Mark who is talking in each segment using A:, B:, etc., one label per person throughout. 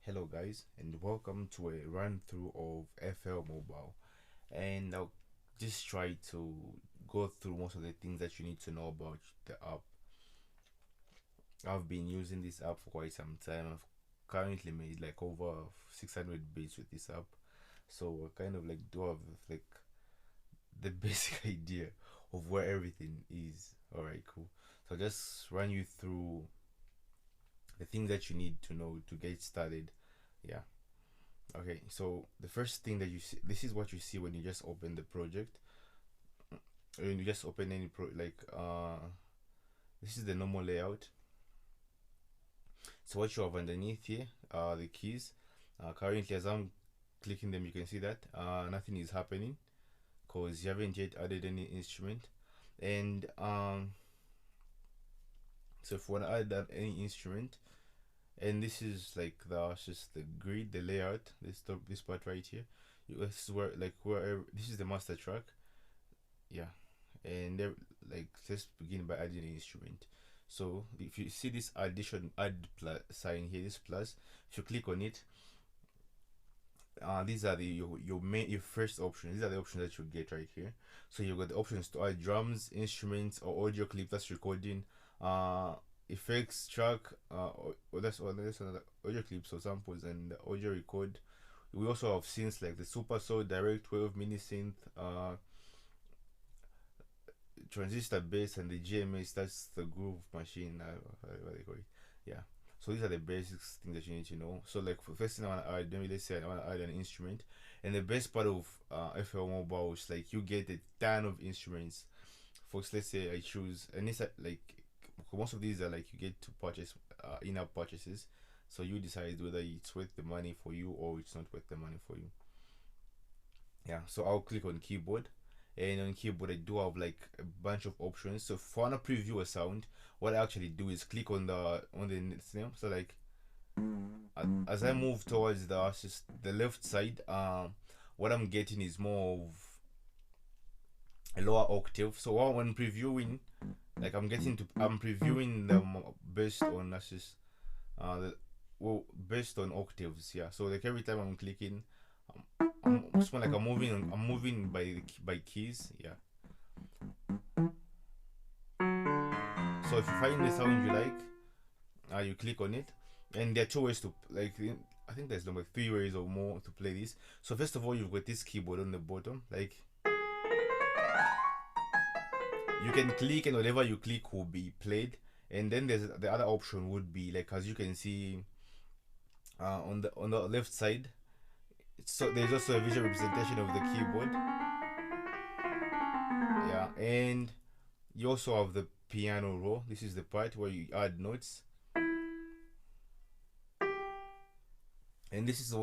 A: Hello guys, and welcome to a run through of FL Mobile. And I'll just try to go through most of the things that you need to know about the app. I've been using this app for quite some time. I've currently made like over 600 beats with this app, so I kind of like do have like the basic idea of where everything is. Alright, cool. So I'll just run you through the things that you need to know to get started. Yeah. Okay, so the first thing that you see, this is what you see when you just open the project. When you just open any this is the normal layout. So what you have underneath here are the keys. Currently, as I'm clicking them, you can see that nothing is happening because you haven't yet added any instrument. And so if you want to add any instrument, and this is like just the grid, the layout, this part right here. This is where this is the master track. Yeah. And there, like, let's begin by adding an instrument. So if you see this add plus sign here, this plus, if you click on it, these are your first options. These are the options that you get right here. So you've got the options to add drums, instruments, or audio clip, that's recording, effects track, or that's another audio clips or samples, and audio record. We also have synths like the Super Soul, Direct 12, Mini Synth, transistor bass, and the GMS, that's the groove machine, what they call it. Yeah. So these are the basics things that you need to know. So like for first thing I want to add, let's say I want to add an instrument, and the best part of FL Mobile is like you get a ton of instruments. Folks, let's say I choose, and it's like most of these are like you get to purchase in-app purchases, so you decide whether it's worth the money for you or it's not worth the money for you. Yeah, so I'll click on keyboard, and on keyboard I do have like a bunch of options. So if I want to preview a sound, what I actually do is click on the name. So like as I move towards the left side, what I'm getting is more of a lower octave. So when previewing, like I'm previewing them based on based on octaves. Yeah, so like every time I'm clicking, it's more like I'm moving by keys. Yeah. So if you find the sound you like, you click on it, and there are two ways to I think there's number 3 ways or more to play this. So first of all, you've got this keyboard on the bottom. Like you can click, and whatever you click will be played. And then there's the other option would be like, as you can see on the left side. So there's also a visual representation of the keyboard. Yeah, and you also have the piano roll. This is the part where you add notes. And these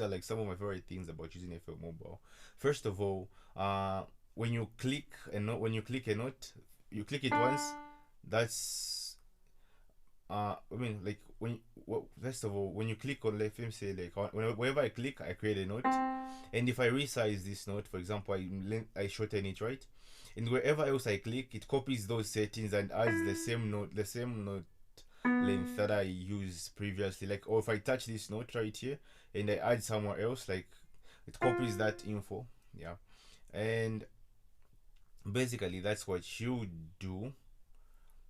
A: are like some of my favorite things about using FL Mobile. First of all, when you click a note, you click it once. That's I mean, like first of all, when you click on, let me say, like whenever I click, I create a note, and if I resize this note, for example, I shorten it, right, and wherever else I click, it copies those settings and adds the same note length that I used previously. Like, or if I touch this note right here and I add somewhere else, like it copies that info. Yeah, and basically that's what you do.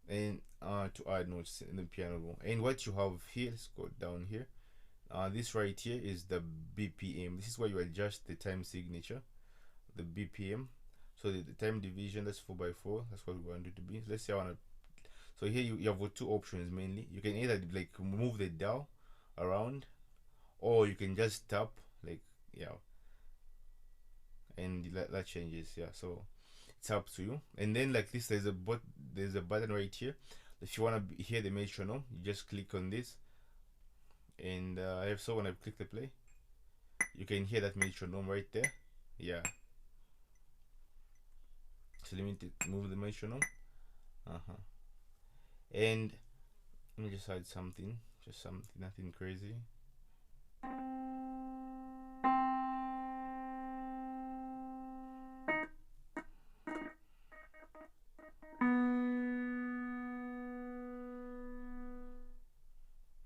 A: And to add notes in the piano roll, and what you have here, let's go down here. This right here is the BPM. This is where you adjust the time signature, the BPM. So the time division, that's 4x4. That's what we want it to be. Let's say I want to. So here you have two options mainly. You can either like move the dial around, or you can just tap, like, yeah, and that changes. Yeah, so it's up to you. And then like this, there's a button right here. If you want to hear the metronome, you just click on this, and so when I click the play, you can hear that metronome right there. Yeah, so let me move the metronome. And let me just add something, just something, nothing crazy.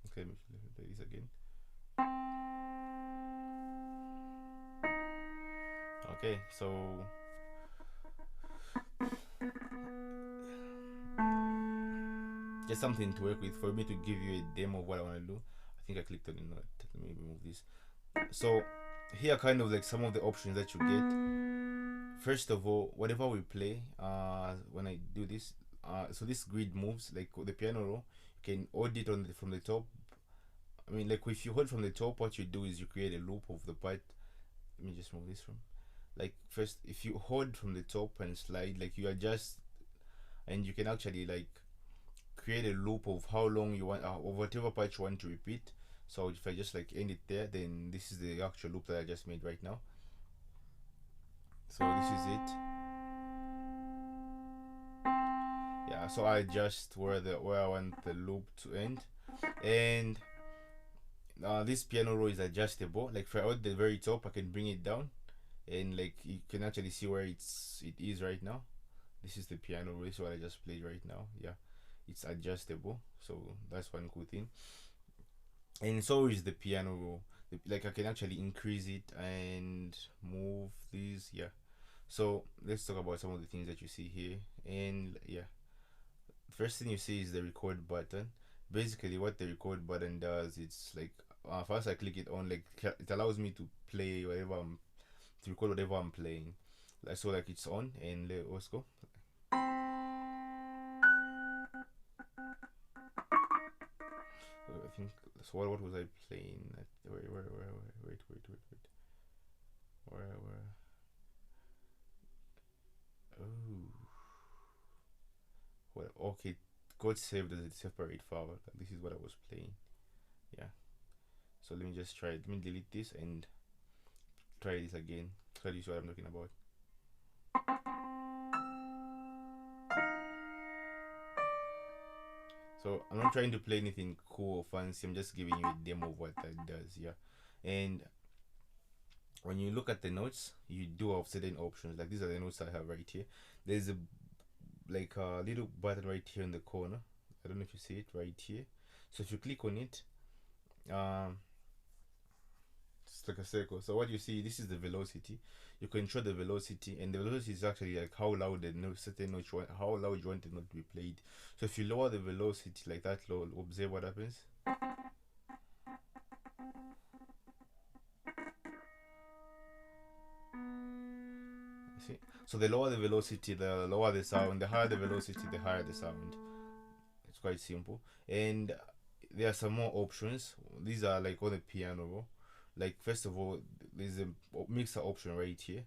A: Okay, let me play this again. Okay, so just something to work with for me to give you a demo of what I want to do. I think I clicked on the note. Let me remove this. So here are kind of like some of the options that you get. First of all, whatever we play, when I do this, so this grid moves like the piano roll. You can hold it from the top. I mean, like if you hold from the top, what you do is you create a loop of the part. Let me just move this from. Like first, if you hold from the top and slide, like you adjust, and you can actually like create a loop of how long you want, or whatever part you want to repeat. So if I just like end it there, then this is the actual loop that I just made right now. So this is it. Yeah, so I adjust where I want the loop to end, and this piano roll is adjustable. Like for at the very top, I can bring it down, and like you can actually see where it is right now. This is the piano roll. This is what I just played right now. Yeah, it's adjustable, so that's one cool thing. And so is the piano roll. Like I can actually increase it and move these. Yeah, so let's talk about some of the things that you see here. And yeah, first thing you see is the record button. Basically what the record button does, it's like first I click it on, like it allows me to play to record whatever I'm playing. Like, so like it's on, and let's go. I think so. What was I playing? Wait. Where? Oh, well, okay. God saved as a separate file. This is what I was playing. Yeah. So let me just try it. Let me delete this and try this again. So you see what I'm talking about. So I'm not trying to play anything cool or fancy. I'm just giving you a demo of what that does. Yeah. And when you look at the notes, you do have certain options. Like these are the notes I have right here. There's a little button right here in the corner. I don't know if you see it right here. So if you click on it, it's like a circle. So what you see, this is the velocity. You control the velocity, and the velocity is actually like how loud the note, certain note you want, how loud you want the note to be played. So if you lower the velocity like that low, observe what happens. See? So the lower the velocity, the lower the sound. The higher the velocity, the higher the sound. It's quite simple. And there are some more options. These are like on the piano. Like first of all, there's a mixer option right here.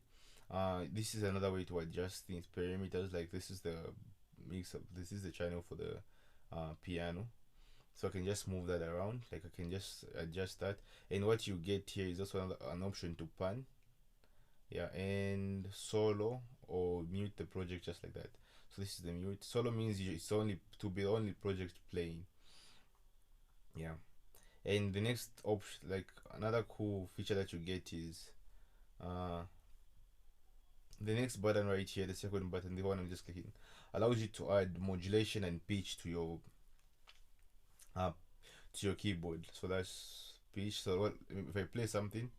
A: This is another way to adjust things parameters. Like this is the mixer. This is the channel for the piano. So I can just move that around. Like I can just adjust that. And what you get here is also an option to pan. Yeah, and solo or mute the project just like that. So this is the mute. Solo means it's only to be the only project playing. Yeah. And the next option, like another cool feature that you get is the next button right here, the second button, the one I'm just clicking, allows you to add modulation and pitch to your keyboard. So that's pitch. So what if I play something?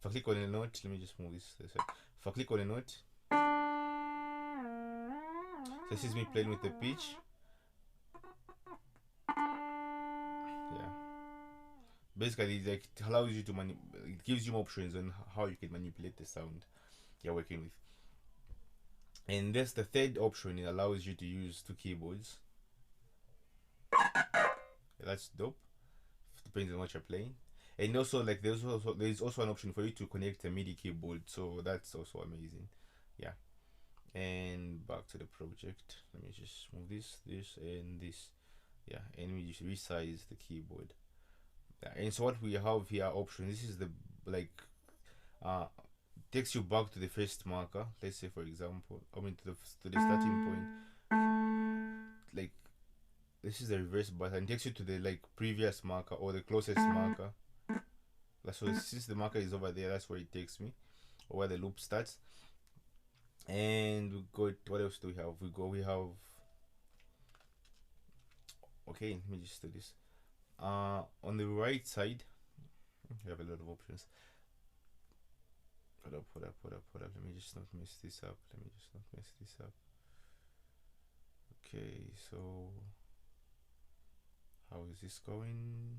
A: If I click on a note, let me just move this. If I click on a note, so this is me playing with the pitch. Yeah. Basically, like it allows you to it gives you options on how you can manipulate the sound you're working with. And that's the third option. It allows you to use two keyboards. Yeah, that's dope. Depends on what you're playing. And also, like there's also an option for you to connect a MIDI keyboard. So that's also amazing. Yeah. And back to the project. Let me just move this, and this. Yeah, and we just resize the keyboard. Yeah, and so what we have here options. This is the like takes you back to the first marker. Let's say for example, to the starting point. Like this is the reverse button. It takes you to the like previous marker or the closest marker. So since the marker is over there, that's where it takes me, or where the loop starts. And we got, what else do we have? We have, okay, let me just do this. On the right side, we have a lot of options. Hold up. Let me just not mess this up. Okay, so how is this going?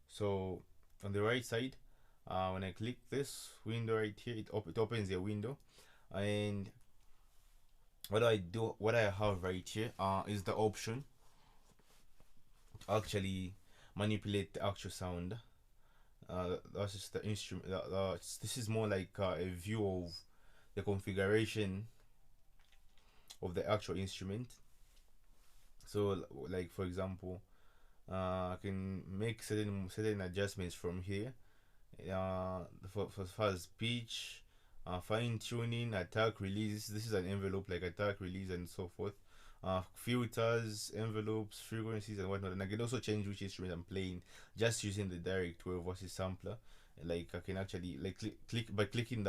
A: So on the right side, when I click this window right here, it opens a window, and what I have right here is the option to actually manipulate the actual sound. That's just the instrument. This is more like a view of the configuration of the actual instrument. So, like for example, I can make certain adjustments from here. For as far as pitch, fine tuning, attack, release. This is an envelope like attack, release, and so forth. Filters, envelopes, frequencies, and whatnot. And I can also change which instrument I'm playing just using the direct wave versus sampler. Like I can actually like click by clicking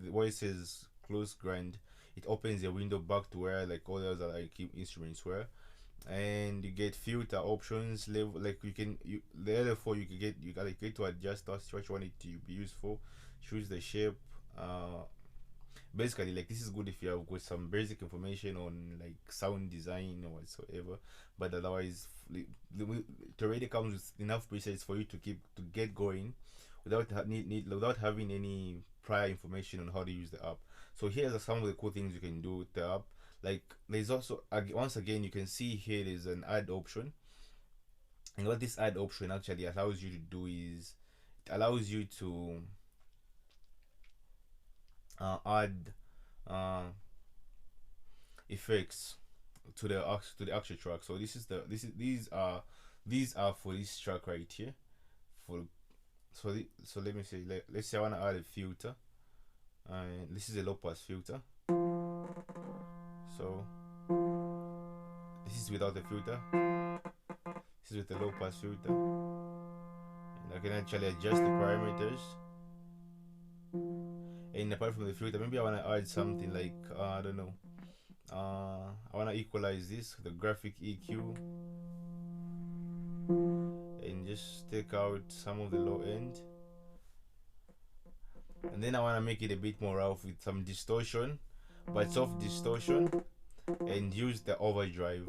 A: where it says close grind. It opens a window back to where like all the other like instruments were, and you get filter options level. Like the other four you gotta get to adjust what you want it to be used for. Choose the shape. Basically, like this is good if you have got some basic information on like sound design or whatsoever, but otherwise it already comes with enough presets for you to get going without without having any prior information on how to use the app. So here's some of the cool things you can do with the app. Like there's also once again you can see here there's an add option, and what this add option actually allows you to do is it allows you to add uh, effects to the actual track. So these are for this track right here. For so let me say let's say I want to add a filter, and this is a low pass filter. So this is without the filter. This is with the low pass filter, and I can actually adjust the parameters. And apart from the filter, maybe I want to add something like I don't know. I want to equalize this, the graphic EQ, and just take out some of the low end. And then I want to make it a bit more rough with some distortion, but soft distortion, and use the overdrive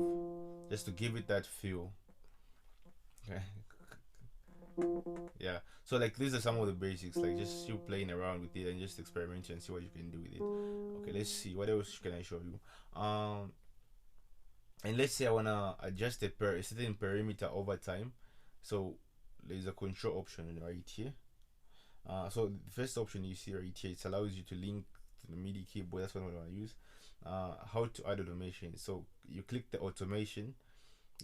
A: just to give it that feel. Okay. Yeah, so like these are some of the basics, like just you playing around with it and just experimenting and see what you can do with it. Okay, let's see what else can I show you. And let's say I want to adjust a certain perimeter over time. So there's a control option right here. So the first option you see right here, it allows you to link to the MIDI keyboard. That's what I want to use. How to add automation. So you click the automation.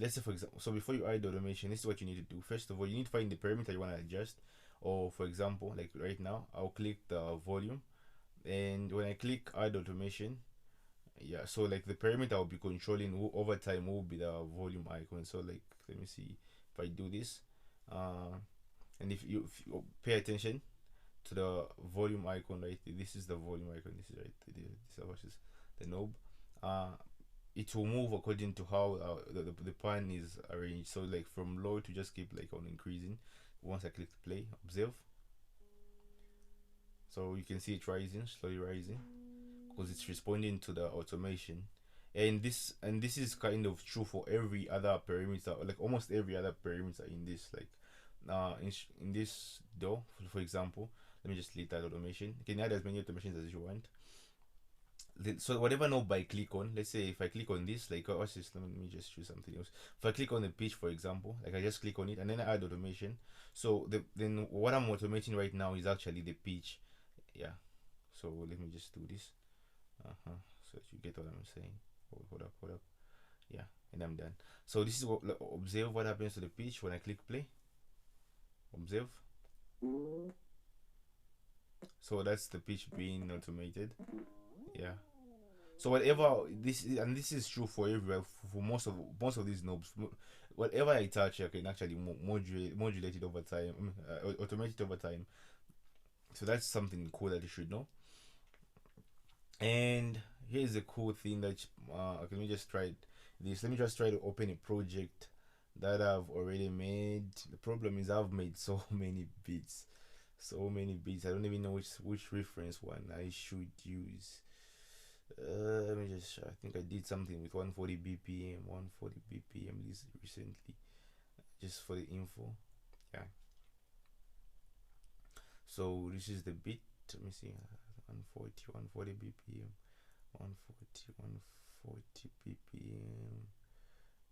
A: Let's say for example, so before you add automation, this is what you need to do. First of all, you need to find the parameter you want to adjust. Or for example, like right now, I'll click the volume, and when I click add automation, yeah, so like the parameter I'll be controlling over time will be the volume icon. So like let me see if I do this, and if you pay attention to the volume icon right, this is the volume icon, this is right, this is the knob. It will move according to how the pan is arranged. So like from low to just keep like on increasing. Once I click play, observe, so you can see it rising, slowly rising, because it's responding to the automation. And this is kind of true for every other parameter, like almost every other parameter in this, like in this door, for example. Let me just delete that automation. You can add as many automations as you want. So whatever knob I click on, let's say if I click on this, like what's this, let me just choose something else. If I click on the pitch, for example, like I just click on it and then I add automation. So then what I'm automating right now is actually the pitch. Yeah, so let me just do this. So that you get what I'm saying. Hold up. Yeah, and I'm done. So this is what, observe what happens to the pitch when I click play. Observe. So that's the pitch being automated. Yeah. So whatever this is, and this is true for everywhere, for most of these knobs, whatever I touch, I can actually modulate it over time, automate it over time. So that's something cool that you should know. And here's a cool thing that let me just try this. Let me just try to open a project that I've already made. The problem is I've made so many beats, So many beats. I don't even know which reference one I should use. Let me just. I think I did something with 140 BPM, 140 BPM recently, just for the info. Yeah. So this is the beat. Let me see. 140 BPM, 140 BPM.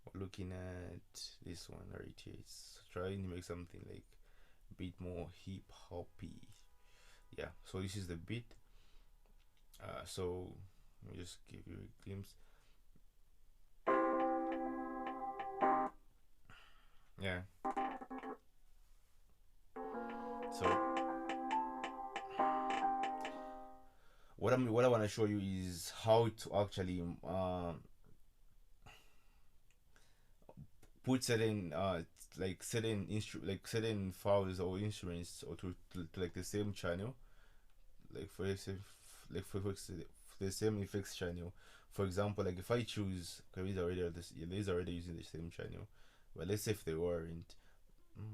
A: We're looking at this one right here. It's trying to make something like a bit more hip hoppy. Yeah. So this is the beat. So let me just give you a glimpse. Yeah. So what I want to show you is how to actually put certain like certain files or instruments or to like the same channel, like for example, like for the same effects channel. For example, like if I choose, okay, these are already using the same channel, but let's say if they weren't,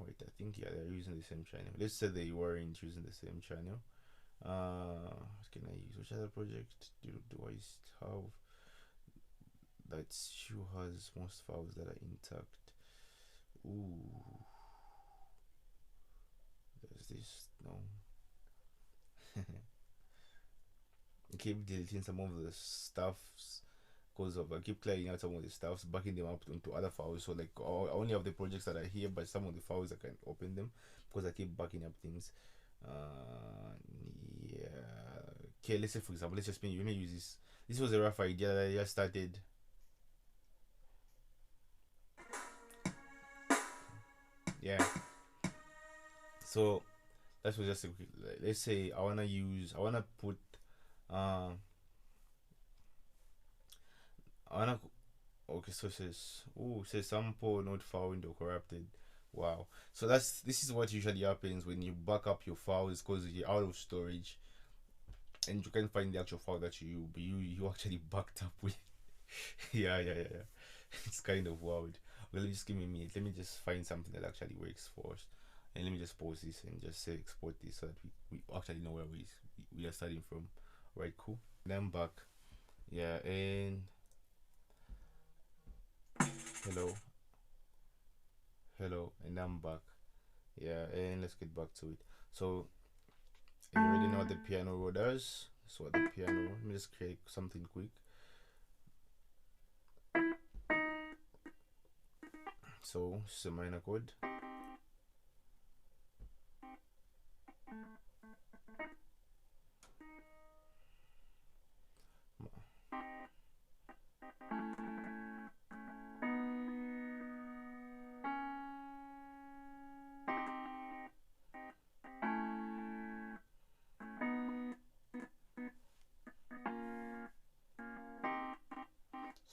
A: wait, I think yeah, they're using the same channel. Let's say they weren't using the same channel. What can I use? Which other project do I have that still has most files that are intact? Ooh, there's this. No. I keep deleting some of the stuffs because of I keep clearing out some of the stuffs, backing them up into other files. So like I only have the projects that are here, but some of the files I can open them because I keep backing up things. Yeah. Okay, let's say for example, let's just use this. This was a rough idea that I just started. Yeah. So that was just a quick. Let's say I wanna put uh I wanna okay. So it says sample not found or corrupted. Wow. So this is what usually happens when you back up your files because you're out of storage and you can't find the actual file that you actually backed up with. Yeah. It's kind of wild. Well, just give me a minute. Let me just find something that actually works for us. And let me just pause this and just say export this so that we actually know where we are starting from. Right, cool. And I'm back. Yeah, and hello, and I'm back. Yeah, and let's get back to it. So you already know what the piano roll does. So what the piano roll. Let me just create something quick. So this is a minor chord.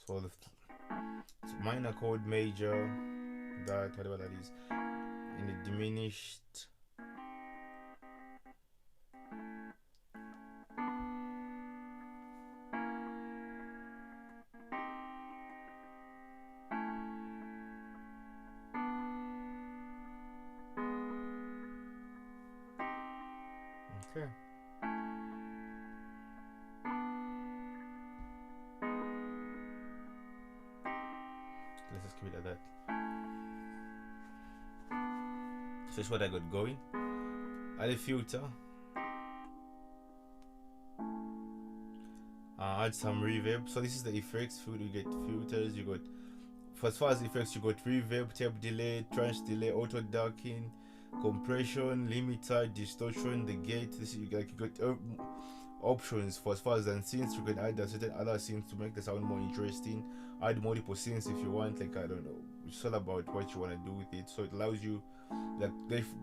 A: So so minor chord, major, that whatever that is, in the diminished. Okay. Let's just keep it at that. So that's what I got going. Add a filter. Add some reverb. So this is the effects field. You get filters. You got, for as far as effects, you got reverb, tape delay, tranche delay, auto darken, compression, limiter, distortion, the gate. This you got options for as far as synths. You can add a certain other synths to make the sound more interesting. Add multiple synths if you want. Like I don't know, it's all about what you want to do with it. So it allows you like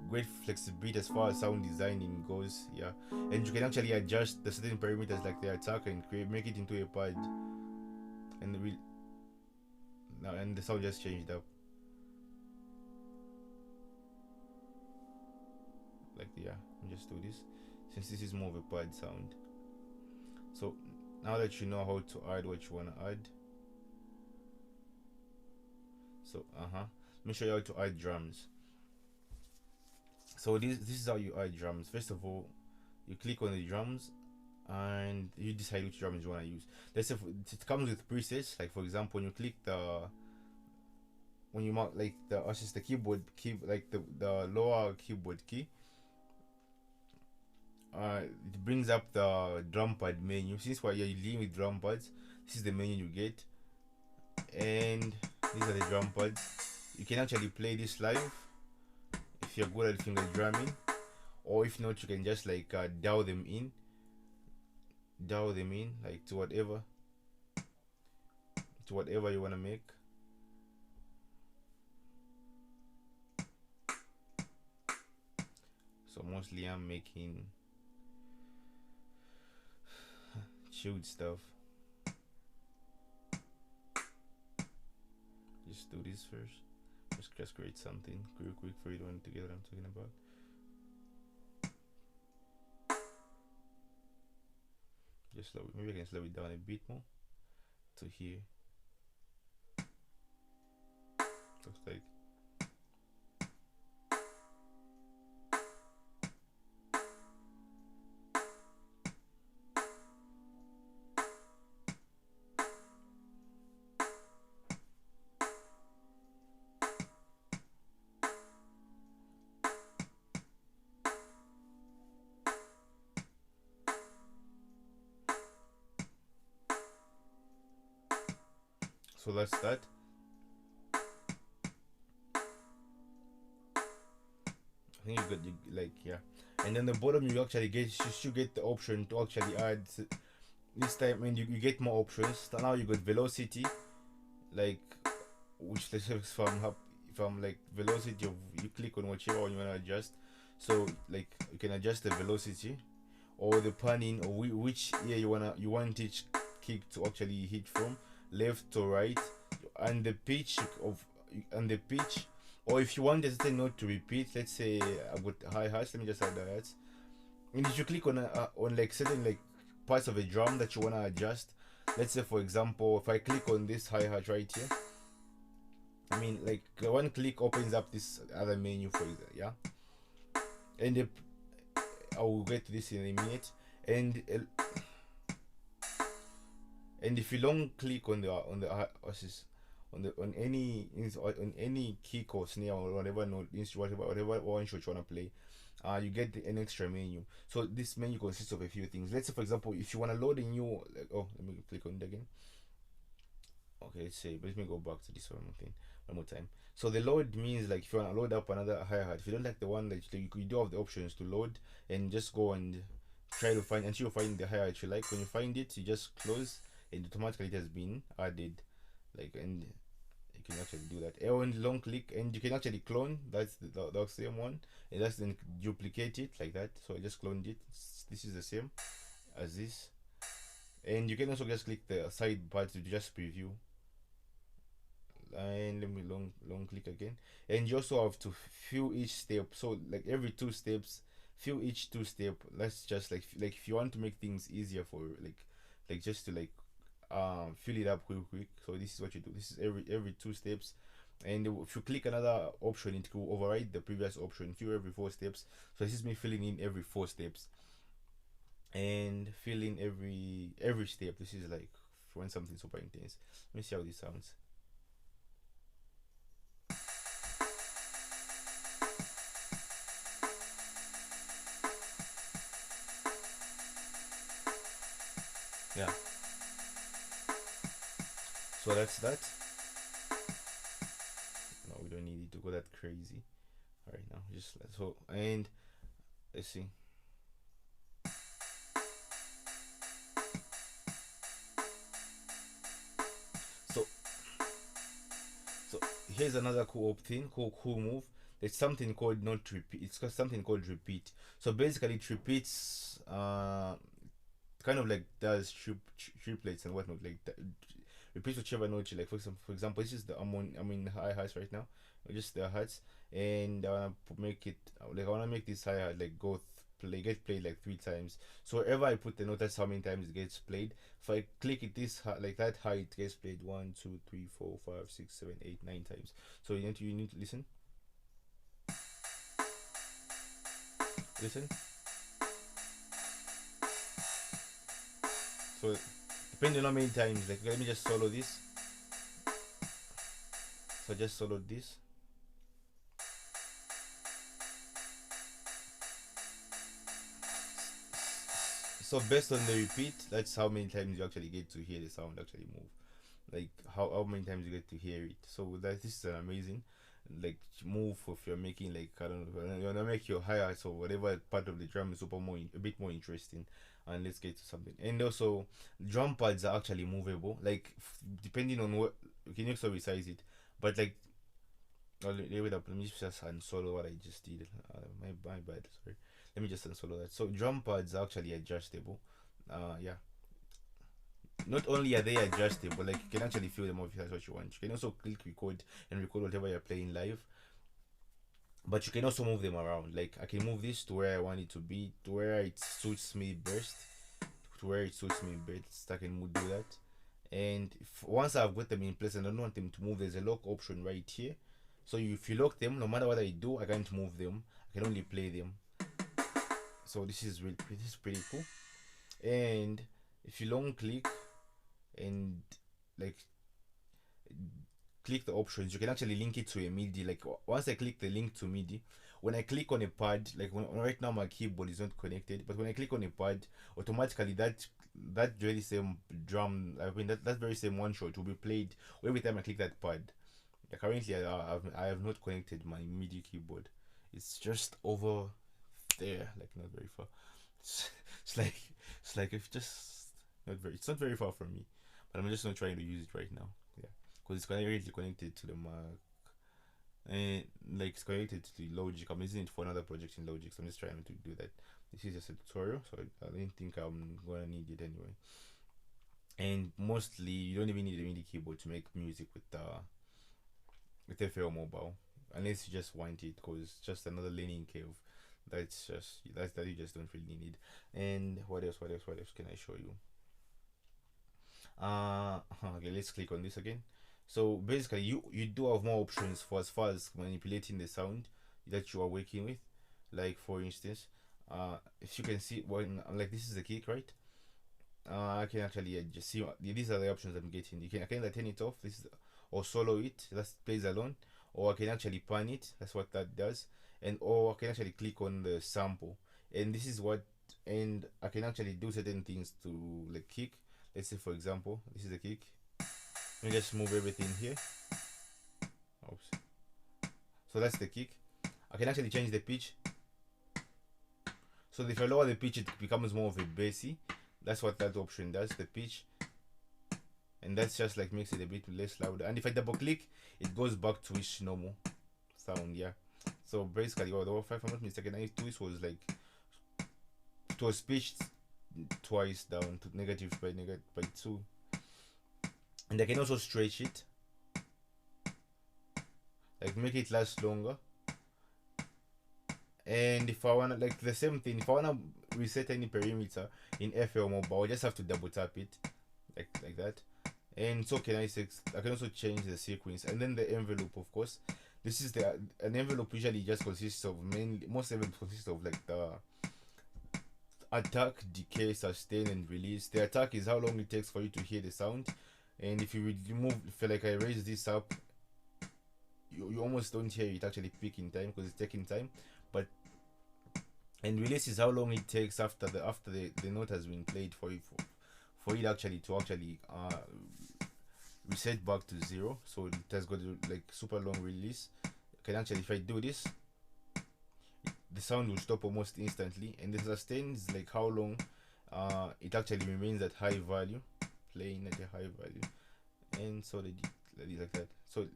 A: great flexibility as far as sound designing goes. Yeah, and you can actually adjust the certain parameters like the attack and make it into a pad, and now and the sound just changed up. Like yeah, let me just do this since this is more of a pad sound. So now that you know how to add what you want to add, so let me show you how to add drums. So this is how you add drums. First of all, you click on the drums and you decide which drums you want to use. Let's say it comes with presets. Like for example, when you click when you mark like the keyboard key, like the lower keyboard key, it brings up the drum pad menu. Since you're dealing with drum pads, this is the menu you get, and these are the drum pads. You can actually play this live if you're good at finger drumming, or if not, you can just like dial them in like to whatever you want to make. So mostly I'm making chilled stuff. Just do this first. Just create something real quick for you to get what I'm talking about. Just slow it. Maybe I can slow it down a bit more to here. Looks like. So that's that. I think yeah. And then the bottom you actually should get the option to actually add this time, and you get more options. So now you got velocity, like which is from like velocity of you click on whichever one you want to adjust. So like you can adjust the velocity or the panning or which ear you want each kick to actually hit from, left to right, and the pitch or if you want the certain note to repeat. Let's say I've got hi-hats, let me just add the hi-hats, and if you click on like certain like parts of a drum that you want to adjust, let's say for example if I click on this hi-hat right here, I mean like one click opens up this other menu for you, yeah, and I will get to this in a minute. And if you long click on any kick or snare or whatever note, whatever one shot you wanna play, you get an extra menu. So this menu consists of a few things. Let's say for example, if you wanna load a new, like, let me click on it again. Okay, let's say, let me go back to this one more time. So the load means like if you wanna load up another hi-hat, if you don't like the one that you do have the options to load, and just go and try to find until you find the hi-hat you like. When you find it, you just close, and automatically it has been added, like, and you can actually do that. And long click, and you can actually clone. That's the same one, and that's then duplicate it like that. So I just cloned it. This is the same as this, and you can also just click the side part to just preview. And let me long click again, and you also have to fill each step. So like every 2 steps, fill each 2 step. Let's just like if you want to make things easier for like just to like fill it up real quick. So this is what you do. This is every 2 steps, and if you click another option, it will override the previous option. Fill every 4 steps. So this is me filling in every 4 steps and fill in every step. This is like when something super intense. Let me see how this sounds. Yeah, so that's that. No, we don't need it to go that crazy. All right, now just so, and let's see. So here's another cool move. There's something called not repeat. It's got something called repeat. So basically it repeats kind of like does triplets and whatnot, like repeats whichever note you like. For example, this is the I'm in high hats right now, just the hats, and I wanna make it like I wanna make this high hat like get played like 3 times. So wherever I put the note, that's how many times it gets played. If I click it like that high, it gets played 1, 2, 3, 4, 5, 6, 7, 8, 9 times. So you need to listen. Listen. So depending on how many times, like let me just solo this. So I just soloed this. So based on the repeat, that's how many times you actually get to hear the sound actually move. Like how many times you get to hear it. So that this is an amazing like move if you're making like I don't know, you wanna make your hi-hats or whatever part of the drum is super more a bit more interesting. And let's get to something. And also drum pads are actually movable. Like depending on what you can also resize it. But like wait up, let me just unsolo what I just did. My bad, sorry. Let me just unsolo that. So drum pads are actually adjustable. Yeah. Not only are they adjustable, like you can actually feel them if that's what you want. You can also click record and record whatever you're playing live. But you can also move them around. Like I can move this to where I want it to be, to where it suits me best, to where it suits me best. I can do that. And once I've got them in place and I don't want them to move, there's a lock option right here. So if you lock them, no matter what I do, I can't move them. I can only play them. So this is pretty cool. And if you long click and like click the options, you can actually link it to a MIDI. Like once I click the link to MIDI, when I click on a pad, like right now my keyboard is not connected, but when I click on a pad, automatically that very same drum, I mean that very same one shot will be played every time I click that pad. Currently I have not connected my MIDI keyboard. It's just over there, like not very far. It's like if just not very. It's not very far from me, but I'm just not trying to use it right now. Yeah, because it's directly connected to the Mac, and like it's connected to the Logic. I'm using it for another project in Logic, so I'm just trying to do that. This is just a tutorial, so I didn't think I'm gonna need it anyway. And mostly, you don't even need a MIDI keyboard to make music with FL Mobile, unless you just want it, because it's just another learning curve. That you just don't really need. And what else can I show you? Okay, let's click on this again. So basically you do have more options for as far as manipulating the sound that you are working with. Like for instance, if you can see, when like this is the kick, right? I can actually just see these are the options I'm getting. I can either turn it off, or solo it, that plays alone, or I can actually pan it, that's what that does, and or I can actually click on the sample, and this is what, and I can actually do certain things to like kick. Let's say for example, this is the kick. Let me just move everything here. Oops. So that's the kick. I can actually change the pitch. So if I lower the pitch, it becomes more of a bassy. That's what that option does, the pitch. And that's just like makes it a bit less loud. And if I double click, it goes back to its normal sound. Yeah. So basically, if I'm not mistaken, I twist was like, it was pitched twice down to negative by 2. And I can also stretch it, like make it last longer. And if I wanna, like the same thing, if I wanna reset any perimeter in FL Mobile, I just have to double tap it, like that. And so I can also change the sequence, and then the envelope, of course. This is an envelope usually just consists of most envelopes consist of like the attack, decay, sustain, and release. The attack is how long it takes for you to hear the sound, and if you feel like I raise this up, you almost don't hear it actually peak in time because it's taking time. But and release is how long it takes after the note has been played for it actually to reset back to 0. So it has got like super long release. Can actually, if I do this, the sound will stop almost instantly. And the sustain is like how long it actually remains at high value, playing at a high value. And so they did like that. So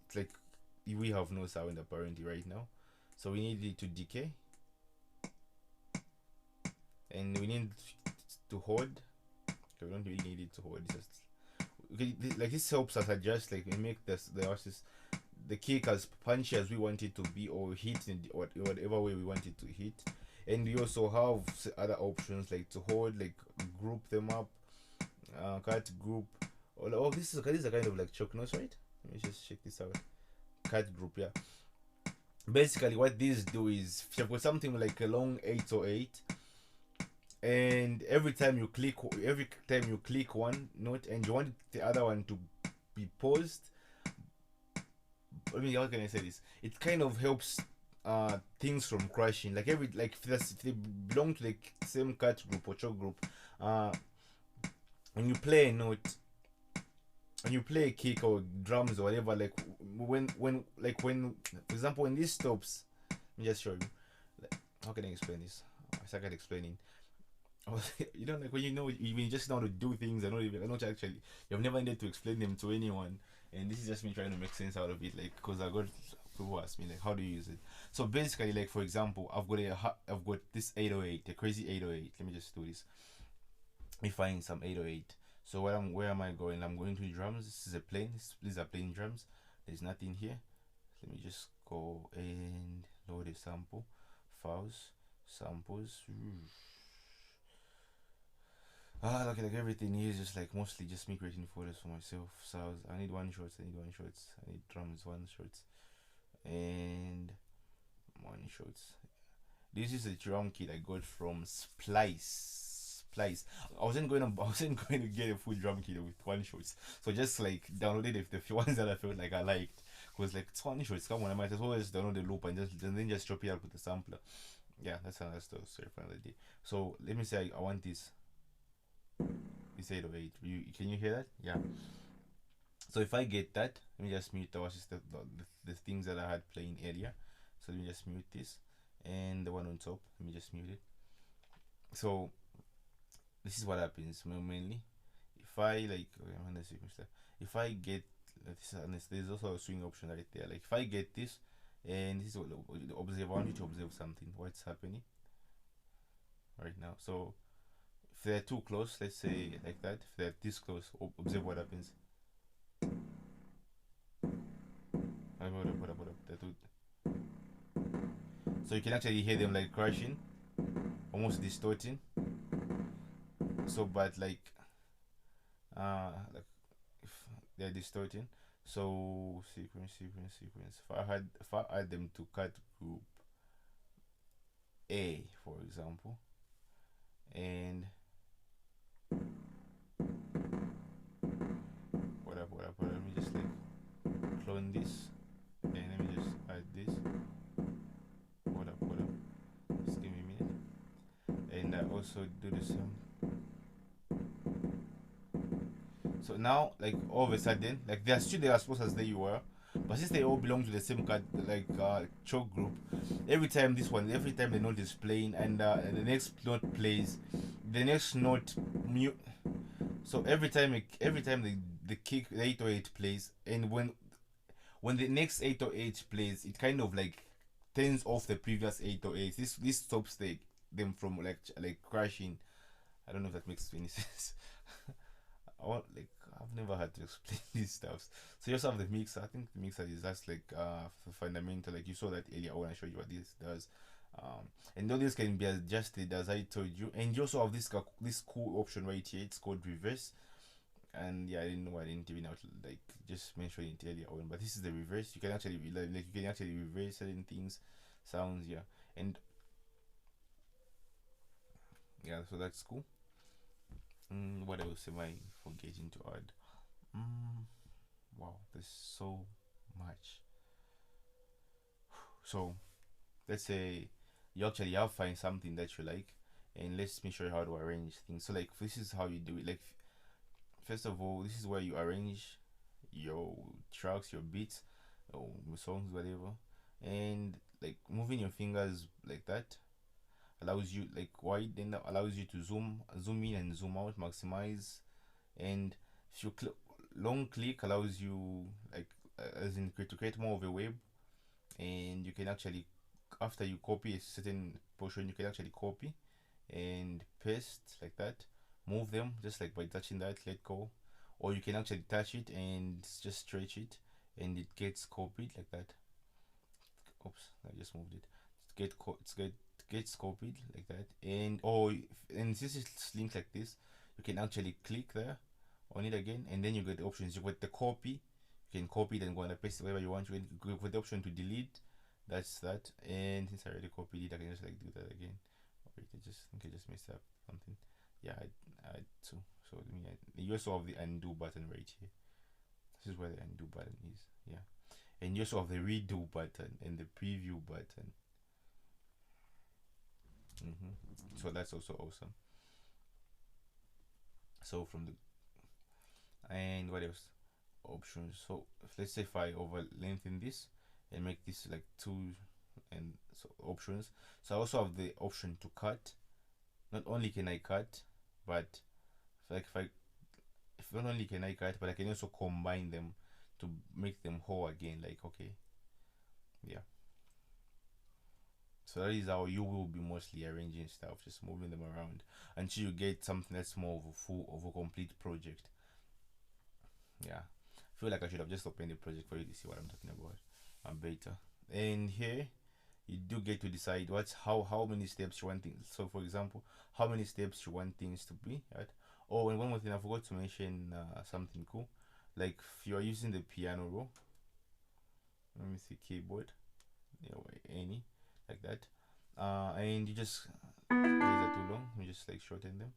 A: it's like we have no sound apparently right now, so we need it to decay, and we need to hold. Okay, we don't really need it to hold. Just okay, like this helps us adjust, like we make the kick as punchy as we want it to be, or hit in whatever way we want it to hit. And we also have other options like to hold, like group them up, cut, group. Oh, this is a kind of like choke notes, right? Let me just check this out. Cut, group, yeah. basically what these do is if you've got something like a long 808, and every time you click one note and you want the other one to be paused, I mean, how can I say this? It kind of helps things from crashing. Like if they belong to the same cut group or choke group, uh when you play a note, when you play a kick or drums or whatever, like when for example when this stops, let me just show you. Like, how can I explain this? I suck at explaining. You know, like when you just know how to do things and not actually, you've never needed to explain them to anyone, and this is just me trying to make sense out of it, like because I got people who ask me like how do you use it. So basically, like for example, I've got this 808, a crazy 808. Let me just do this. Let me find some 808. So where am I going? I'm going to drums. This is a plane. These are plain drums. There's nothing here. Let me just go and load a sample, files, samples. Like everything here is just like mostly just me creating photos for myself. So I need one shots, I need drums, one shots, and one shots. This is a drum kit I got from Splice. I wasn't going to get a full drum kit with one shots. So just like downloaded the few ones that I felt like I liked. Because like it's one shots, come on, I might as well just download the loop and then just chop it out with the sampler. Yeah, that's another story for another day. So let me say I want this. It's 808. Can you hear that? Yeah. So if I get that, let me just mute the things that I had playing earlier. So let me just mute this and the one on top. Let me just mute it. So this is what happens mainly. If I like, if I get this, there's also a swing option right there. Like if I get this, and this is what observe. I want you to observe something. What's happening right now? So if they're too close, let's say like that, if they're this close, observe what happens. So you can actually hear them like crashing, almost distorting. So, but like if they're distorting, so sequence. If I add them to cut group A, for example, and let me just like clone this, and let me just add this. What up? Just give me a minute, and I also do the same. So now, like all of a sudden, like they are still as close as they were, but since they all belong to the same choke group, every time the note is playing and the next note plays, the next note mute. So every time the kick the 808 plays, and when the next 808 plays, it kind of like turns off the previous 808. This stops them from like crashing. I don't know if that makes any sense. I've never had to explain these stuffs. So you also have the mixer. I think the mixer is just like fundamental. Like you saw that earlier when I showed you what this does. And all this can be adjusted as I told you. And you also have this cool option right here. It's called reverse. And yeah, I didn't know. I didn't even like just mention it earlier on. But this is the reverse. You can actually reverse certain things, sounds. Yeah, and yeah. So that's cool. What else am I forgetting to add? Wow, there's so much. So let's say you actually have find something that you like, and let me show you how to arrange things. So like this is how you do it. Like first of all, this is where you arrange your tracks, your beats, or songs, whatever, and like moving your fingers like that allows you like wide, then allows you to zoom in and zoom out, maximize, and if you long click allows you like as in to create more of a wave, and you can actually after you copy a certain portion you can actually copy and paste like that, move them just like by touching that, let go, or you can actually touch it and just stretch it and it gets copied like that. Oops, I just moved it. Gets copied like that, and this is linked like this. You can actually click there on it again, and then you get the options. You get the copy. You can copy it and go and paste it wherever you want. You can go with the option to delete, That's that. And since I already copied it, I can just like do that again. Wait, I think I just messed up something. Yeah, I had two. So let me you also have the undo button right here. This is where the undo button is. Yeah. And you also have the redo button and the preview button. So that's also awesome. So from the and what else? Options. So let's say if I over lengthen this and make this like two and so options. So I also have the option to cut. Not only can I cut, but if I if not only can I cut, but I can also combine them to make them whole again. Like okay, yeah. So that is how you will be mostly arranging stuff, just moving them around until you get something that's more of a full of a complete project. Yeah. I feel like I should have just opened the project for you to see what I'm talking about. I'm better. And here you do get to decide what's how many steps you want things. So for example, how many steps you want things to be at. Oh, and one more thing I forgot to mention something cool. Like if you are using the piano roll, let me see keyboard, yeah, any like that. And you just these are too long. You just like shorten them.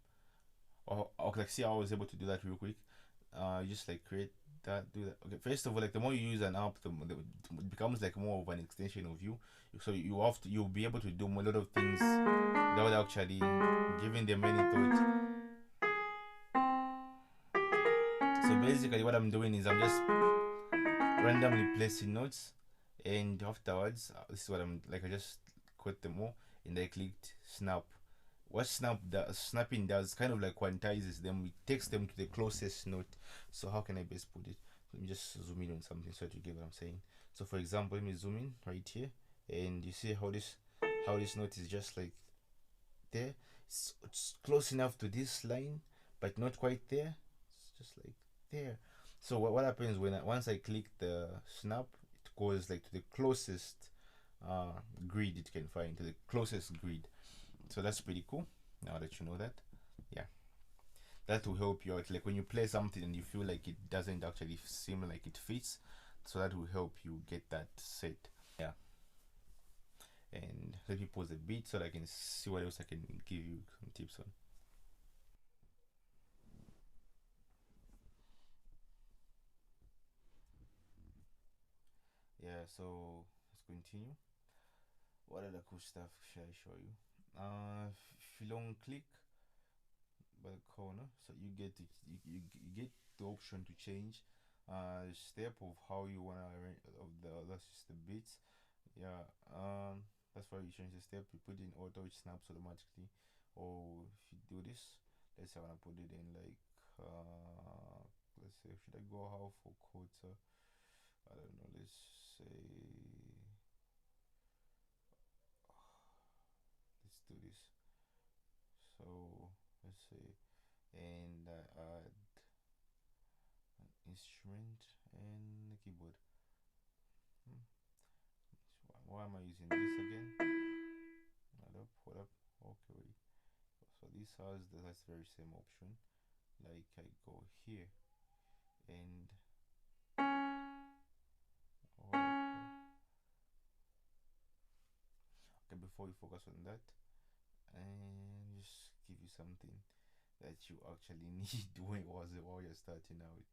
A: Or like see how I was able to do that real quick. You just like create that, do that. Okay, first of all, like the more you use an app, it becomes like more of an extension of you. So you'll be able to do a lot of things without actually giving them any thought. So basically, what I'm doing is I'm just randomly placing notes, and afterwards, this is what I'm like. I just quote them all, and I clicked snap. What snapping does kind of like quantizes them. It takes them to the closest note. So how can I best put it? Let me just zoom in on something so that you get what I'm saying. So for example, let me zoom in right here, and you see how this note is just like there. It's close enough to this line, but not quite there. It's just like there. So what happens when once I click the snap, it goes like to the closest grid it can find, to the closest grid. So that's pretty cool. Now that you know that, yeah, that will help you out. Like when you play something and you feel like it doesn't actually seem like it fits, so that will help you get that set. Yeah. And let me pause a bit so that I can see what else I can give you some tips on. Yeah, so let's continue. What other cool stuff should I show you? If you long click by the corner, so you get you get the option to change step of how you wanna arrange of that's just the beats. Yeah, that's why you change the step. You put in auto, it snaps automatically. Or if you do this, let's say I wanna put it in like let's say should I go half for quarter? I don't know. Let's say let's do this. So let's say and add an instrument and a keyboard. Hmm. Why am I using this again? Hold up. Okay, wait. So this has that's very same option. Like I go here and okay, before we focus on that, and just give you something that you actually need while you're starting out.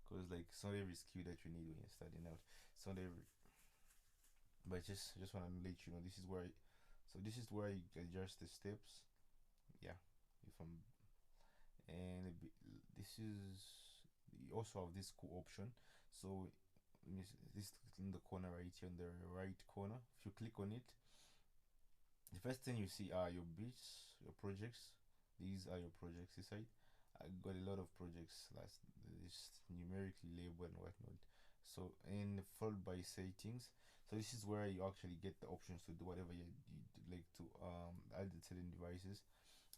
A: Because like it's not every skill that you need when you're starting out. It's not every, but just want to let you know this is where. So this is where you adjust the steps. Yeah, if I'm and this is you also have this cool option. So this in the corner right here, on the right corner, if you click on it, the first thing you see are your beats, your projects. These are your projects inside. I got a lot of projects that's this numerically labeled and whatnot. So and followed by settings. So this is where you actually get the options to do whatever you like to add the certain devices.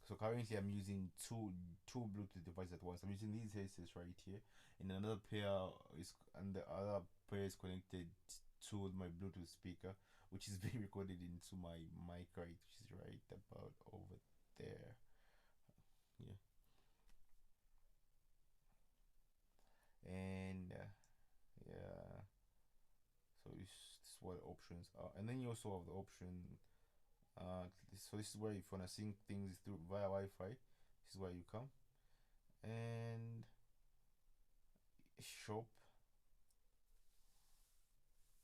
A: So currently I'm using two Bluetooth devices at once. I'm using these headsets right here, and another pair is and the other pair is connected to my Bluetooth speaker, which is being recorded into my mic right, which is right about over there. Yeah, and yeah. So this is that's what options are. And then you also have the option, so this is where if you want to sync things through via Wi-Fi, this is where you come, and shop,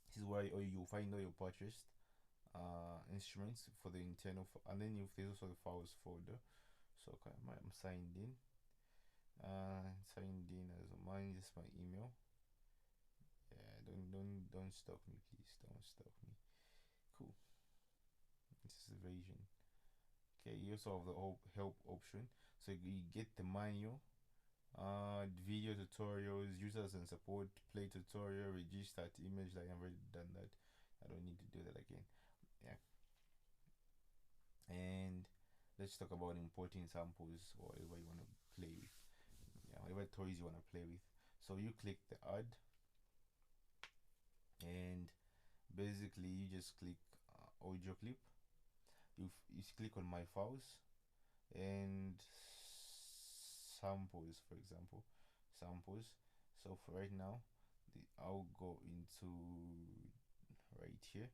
A: this is where you find all your purchased instruments for the internal, and then there's also the files folder. So okay, I'm signed in, as mine, just my email. Yeah, don't stop me, please, don't stop me. Cool. This is the version. Okay, you also have the help option, so you get the manual, video tutorials, users and support, play tutorial, register to image. Like I've already done that, I don't need to do that again. Yeah. And let's talk about importing samples or whatever you want to play with. Yeah, whatever toys you want to play with. So you click the add, and basically you just click audio clip. You click on my files and samples, for example, samples. So for right now, I'll go into right here.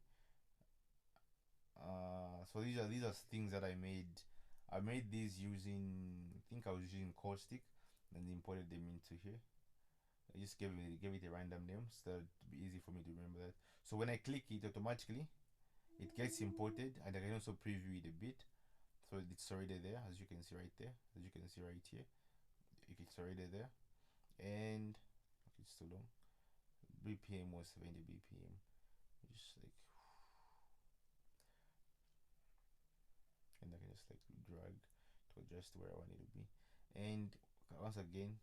A: So these are things that I made. I made these using, I think I was using Caustic, and imported them into here. I just gave it a random name so that it'd be easy for me to remember that. So when I click it, automatically it gets imported, and I can also preview it a bit. So it's already there, as you can see right there, as you can see right here. It's already there, and okay, it's too long. BPM was 70 BPM. Just like, and I can just like drag to adjust where I want it to be. And once again,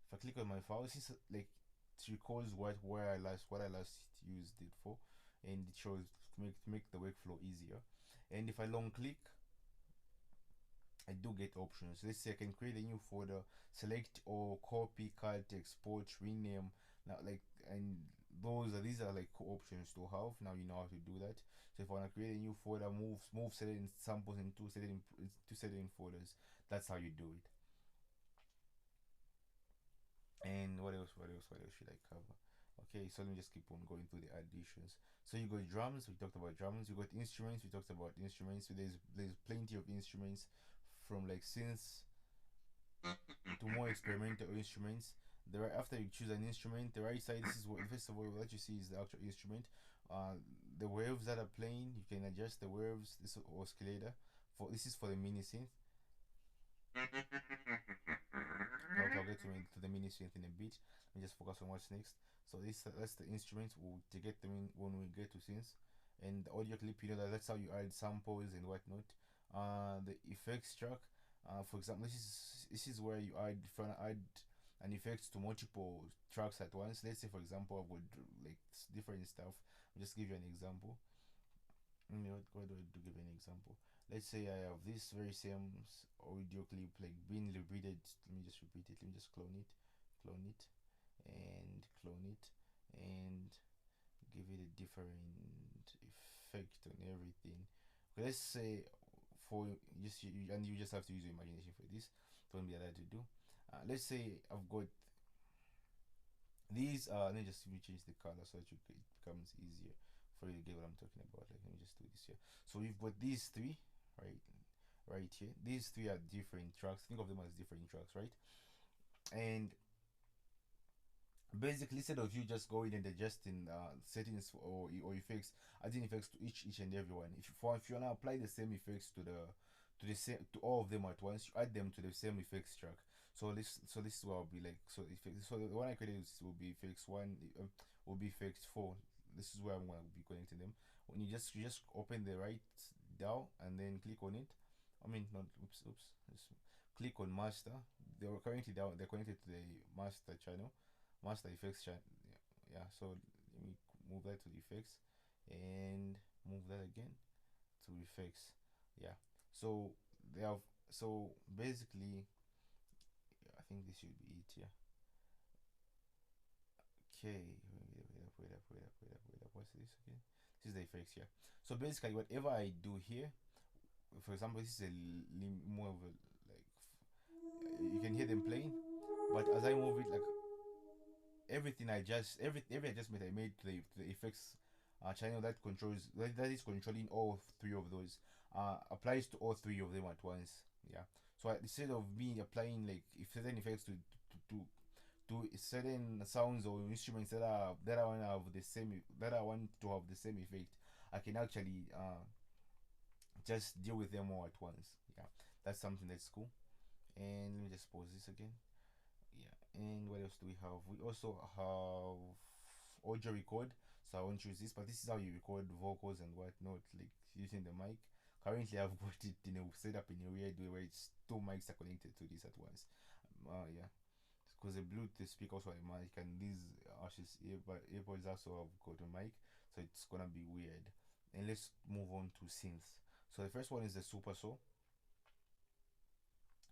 A: if I click on my file, since like it recalls what I last used it for, and it shows to make the workflow easier. And if I long click, I do get options. Let's say I can create a new folder, select or copy, cut, export, rename. Now, like, and these are like options to have. Now you know how to do that. So if I want to create a new folder, move certain samples into certain folders. That's how you do it. And what else should I cover? Okay, so let me just keep on going through the additions. So you got drums, we talked about drums. You got instruments, we talked about instruments. So there's plenty of instruments, from like synths to more experimental instruments. After you choose an instrument, the right side, this is what first of all what you see is the actual instrument. The waves that are playing, you can adjust the waves. This is oscillator. This is for the mini synth. I'll get to the mini synth in a bit. Let me just focus on what's next. So that's the instrument. To get them in when we get to synths. And the audio clip, you know that's how you add samples and whatnot. The effects track, for example, this is where you add, if you want to add an effect to multiple tracks at once. Let's say for example I would like different stuff. I'll just give you an example. What do I do? Give an example. Let's say I have this very same audio clip like being repeated. Let me just repeat it. Let me just clone it, and clone it, and give it a different effect on everything. Okay, let's say and you just have to use your imagination for this. Don't be allowed to do. Let's say I've got these. Let me just change the color so that it becomes easier for you to get what I'm talking about. Like, let me just do this here. So we've got these three, right here. These three are different tracks. Think of them as different tracks, right? And basically, instead of you just going and adjusting settings or effects, adding effects to each and every one, if you want to apply the same effects to all of them at once, you add them to the same effects track. So this is what will be like. So the one I created will be effects 1, will be effects 4. This is where I'm gonna be connecting them. When you just open the right DAW and then click on it. I mean, not oops. Just click on master. They're currently down. They're connected to the master channel, master effects channel. Yeah. So let me move that to the effects, and move that again to effects. Yeah. So they have. So basically, I think this should be it. Yeah. Okay, wait up. What's this again? This is the effects here. So basically, whatever I do here, for example, this is more of a like you can hear them playing, but as I move it, like every adjustment I made to the effects channel that controls that is controlling all three of those applies to all three of them at once. Yeah. So instead of me applying like if certain effects to certain sounds or instruments that I want to have the same that I want to have the same effect, I can actually just deal with them all at once. Yeah, that's something that's cool. And let me just pause this again. Yeah, and what else do we have? We also have audio record. So I won't use this, but this is how you record vocals and whatnot, like using the mic. Currently, I've got it set up in a weird way where it's two mics are connected to this at once. Yeah, because the Bluetooth speaker also a mic, and these Ashes earbuds also have got a mic, so it's gonna be weird. And let's move on to synths. So the first one is the Super Saw,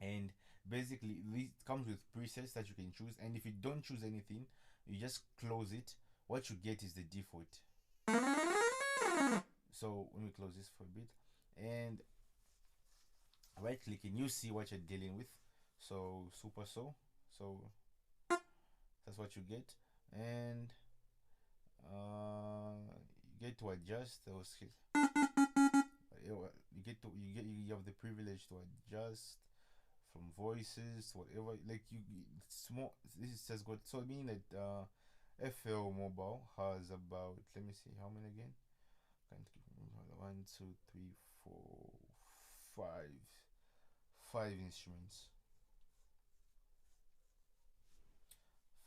A: and basically it comes with presets that you can choose. And if you don't choose anything, you just close it. What you get is the default. So let me close this for a bit, and right clicking, you see what you're dealing with. So Super Saw, so that's what you get. And you get to adjust those. You have the privilege to adjust from voices to whatever, like it's more. This is just good. So I mean that FL Mobile has about, let me see how many again. Can't keep remember. 1, 2, 3, 4, 5 instruments.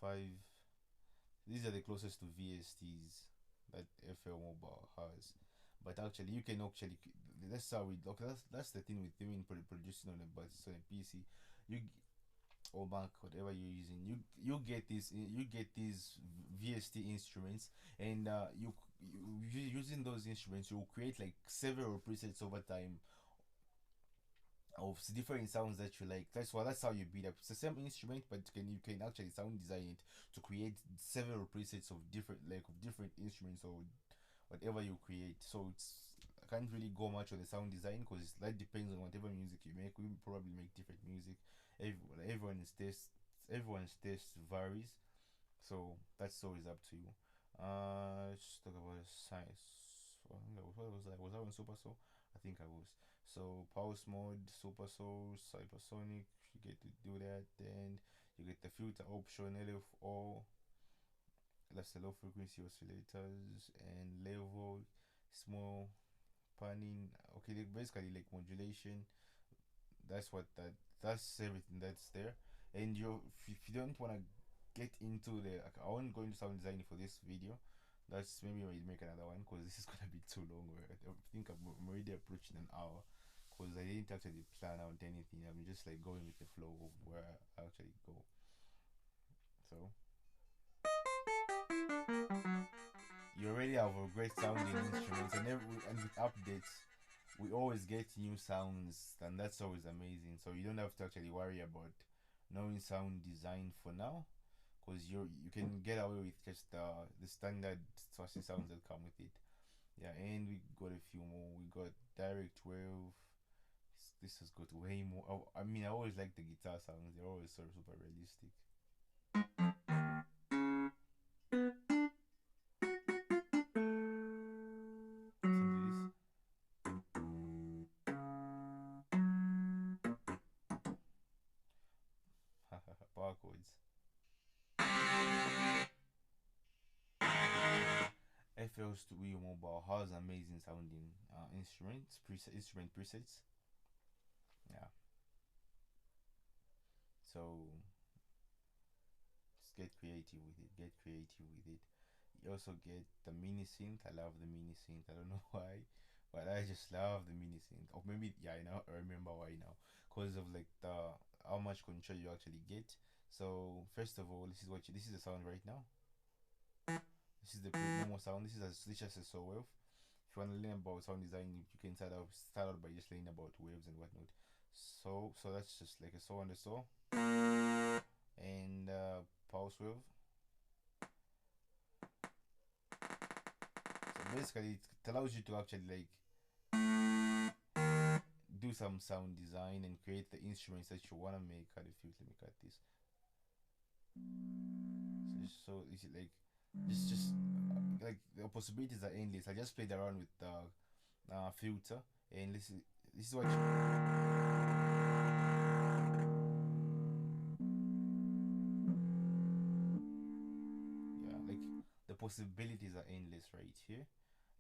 A: 5. These are the closest to VSTs that FL Mobile has. But actually, you can actually, that's how we look. That's the thing with doing producing on a PC. You or Mac, whatever you're using, you get these VST instruments, and using those instruments, you will create like several presets over time of different sounds that you like. That's how you build up. It's the same instrument, but you can actually sound design it to create several presets of different instruments or whatever you create. So it's, I can't really go much on the sound design because that depends on whatever music you make. We probably make different music. Everyone's taste varies, so that's always up to you. Let's talk about size. What was that? Was I on Super Soul? I think I was. So pulse mode, Super Soul, Hypersonic. You get to do that. Then you get the filter option, LFO. That's the low frequency oscillators and level, small panning. Okay, basically like modulation. That's everything that's there. And if you don't want to get into like, I won't go into sound design for this video. That's maybe we'll make another one because this is gonna be too long. I think I'm already approaching an hour because I didn't actually plan out anything. I'm just like going with the flow of where I actually go. So you already have a great sounding instruments, and with updates we always get new sounds, and that's always amazing. So you don't have to actually worry about knowing sound design for now, because you can get away with just the standard sounds that come with it. Yeah, and we got a few more. We got direct wave. This has got way more. I mean, I always like the guitar sounds. They're always sort of super realistic. Listen to this. Power chords. FL Studio Mobile has amazing sounding instrument presets. Yeah. So just get creative with it. Get creative with it. You also get the mini synth. I love the mini synth. I don't know why, but I just love the mini synth. Or maybe yeah, I remember why now. Because of like the how much control you actually get. So first of all, this is the sound right now. This is the normal sound. This is just a saw wave. If you want to learn about sound design, you can start out by just learning about waves and whatnot. So that's just like a saw on the saw and pulse wave. So basically, it allows you to actually like do some sound design and create the instruments that you want to make. How do you feel? Let me cut this. So is it like just like the possibilities are endless. I just played around with the filter, and this is what yeah, like the possibilities are endless right here.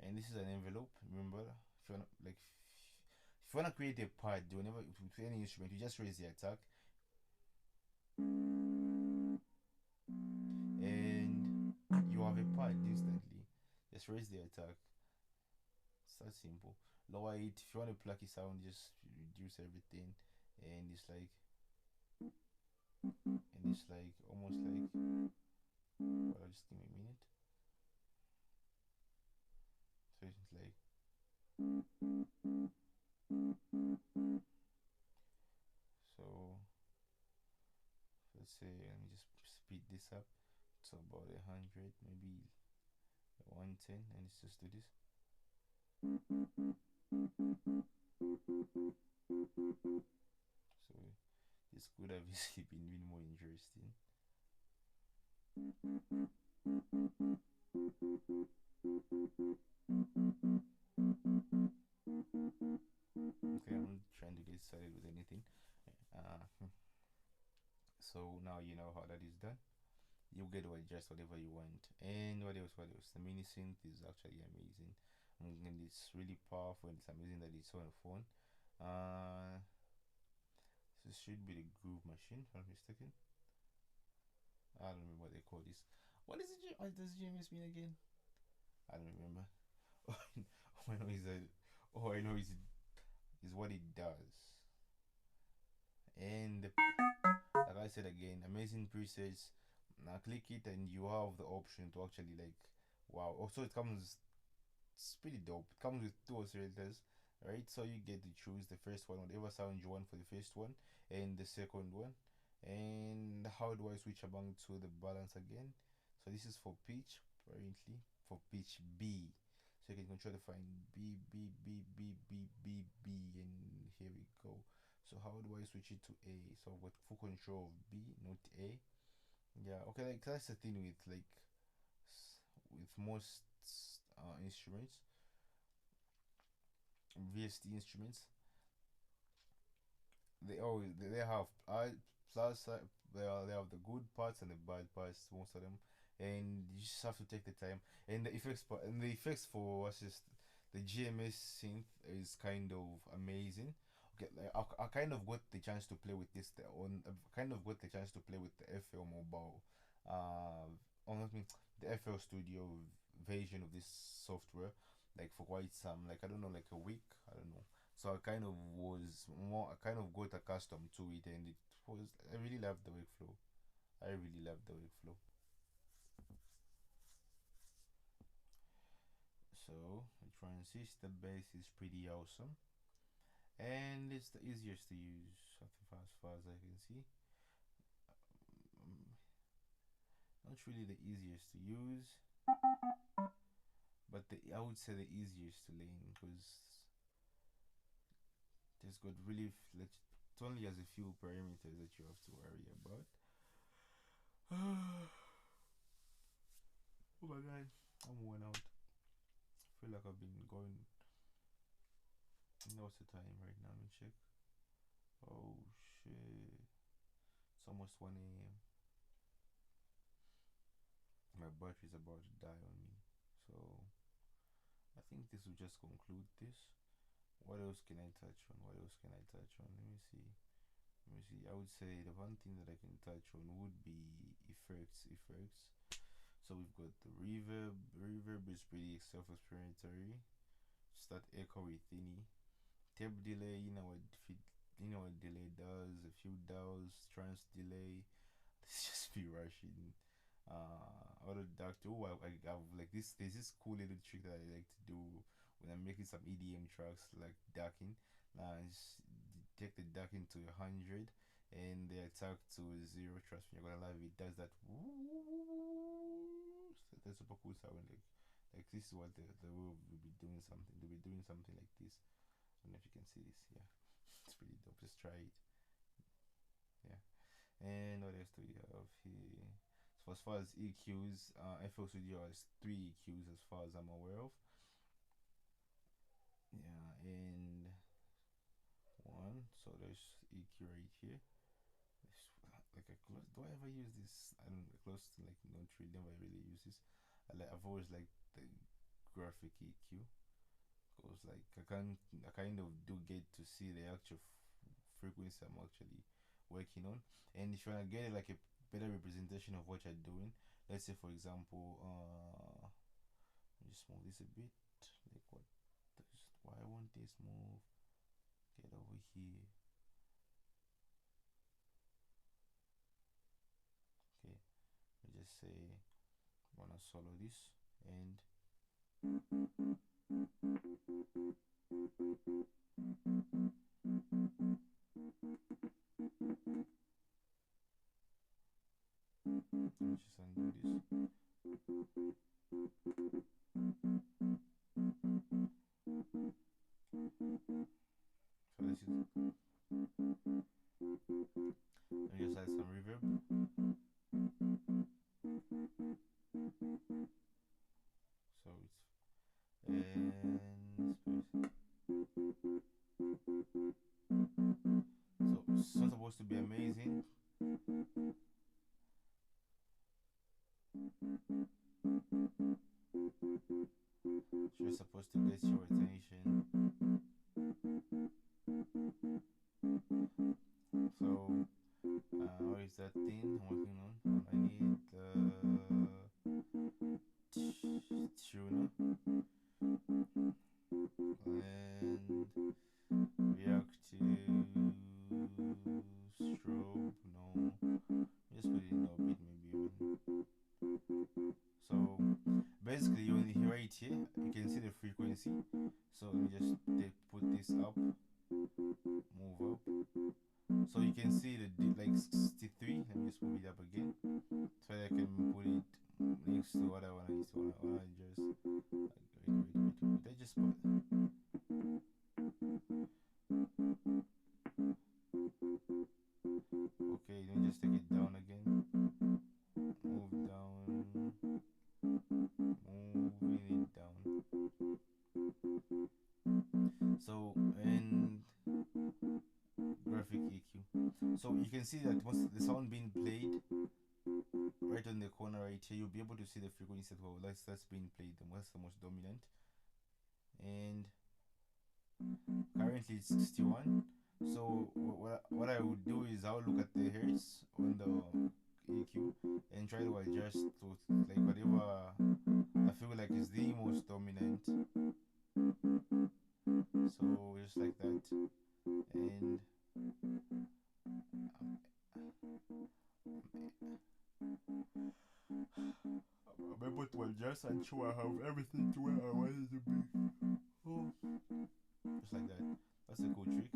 A: And this is an envelope. Remember, if you wanna like if you wanna create a pad, whenever with any instrument, you just raise the attack, and you have a pad instantly. Just raise the attack. It's that simple. Lower it. If you want a plucky sound, just reduce everything, and it's like almost like. Well, just give me a minute. So it's like. So let's say let me just speed this up to about 100, maybe 110, and let's just do this. So this could have easily been more interesting. Okay, I'm not trying to get started with anything. So now you know how that is done. You get to adjust whatever you want. And what else? What else? The mini synth is actually amazing, and it's really powerful. And it's amazing that it's on a phone. This should be the Groove Machine, if I'm not mistaken. I don't remember what they call this. What is it? What does GMS mean again? I don't remember. All I know is that all I know is what it does. And like I said again, amazing presets. Now click it and you have the option to actually like wow. Also it comes, it's pretty dope. It comes with two oscillators, right? So you get to choose the first one, whatever sound you want for the first one, and the second one. And how do I switch among to the balance again? So this is for pitch, apparently for pitch B. So you can control the fine B B B B B B B, and here we go. So how do I switch it to A? So I've got full control of B, not A. Yeah, okay, like that's the thing with like with most instruments, VST instruments, they have plus they have the good parts and the bad parts, most of them, and you just have to take the time. And the effects part and the effects for what's just the GMS synth is kind of amazing. Okay, like I kind of got the chance to play with this on kind of got the chance to play with the FL Mobile, on I mean, the FL Studio version of this software, like for quite some, like I don't know, like a week, I don't know. So I kind of got accustomed to it, and it was, I really loved the workflow. I really loved the workflow. So the transistor base is pretty awesome, and it's the easiest to use as far as I can see. Um, Not really the easiest to use, but I would say the easiest to learn because there's got really like it only has a few parameters that you have to worry about. Oh my god, I'm worn out. I feel like I've been going. What's the time right now? Let me check. Oh shit. It's almost 1 a.m. My battery's about to die on me. So I think this will just conclude this. What else can I touch on? What else can I touch on? Let me see. Let me see. I would say the one thing that I can touch on would be effects. Effects. So we've got the reverb. Reverb is pretty self-explanatory. Start echo with thinny. Tape delay, you know what delay does, a few dials, trans delay. Let's just be rushing. Auto duck too. I have like this. There's this cool little trick that I like to do when I'm making some EDM tracks, like ducking. Just take the ducking to 100 and the attack to 0. Trust me, you're gonna love it. It does that. That's super cool sound. Like this is what the will be doing something. They'll be doing something like this. I don't know if you can see this. Yeah, it's pretty dope. Just try it. Yeah. And what else do we have here? So as far as EQs, FL Studio has 3 EQs as far as I'm aware of. Yeah, and one. So there's EQ right here. Like a close. Do I ever use this? I don't. Close to like not really. Never really use this. I've always liked the graphic EQ because like I kind of do get to see the actual frequency I'm actually working on. And if you wanna get like a better representation of what you're doing, let's say for example, just move this a bit. Like what? Why won't this move? Get over here. Okay, we just say I wanna solo this and let's just undo this. So this is. Let me just add some reverb. So it's and so it's not supposed to be amazing. It's just supposed to get your attention. So what is that thing I'm working on? I need tuner and reactive strobe. No, just put it in a bit, maybe even. So basically, when you right here, you can see the frequency. So let me just put this up, move up. So you can see the like 63. Let me just move it up again, so I can put it next to what I want to use. I just wait. I just put. Okay, let me just take it down again. Move down, moving it down. So and graphic EQ. So you can see that once the sound being played right on the corner right here, you'll be able to see the frequency that well that's being played and what's the most dominant. And currently it's 61. So what I would do is I'll look at the hertz on the EQ and try to adjust to like whatever I feel like is the most dominant. So just like that. And I'm able to adjust and show I have everything to where I want it to be. Oh. Just like that. That's a cool trick.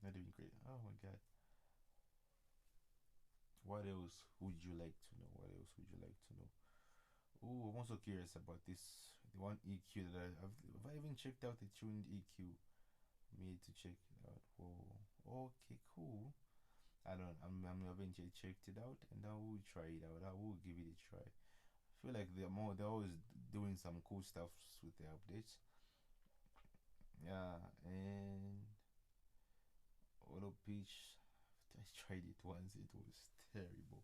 A: Not even great. Oh my god. What else would you like to know? What else would you like to know? Oh, I'm also curious about this. The one EQ that have I even checked out the tuned EQ? Need to check it out. Whoa. Okay, cool. I haven't yet checked it out, and I will try it out. I will give it a try. I feel like they're always doing some cool stuff with the updates. Yeah, and auto pitch. I tried it once. It was terrible.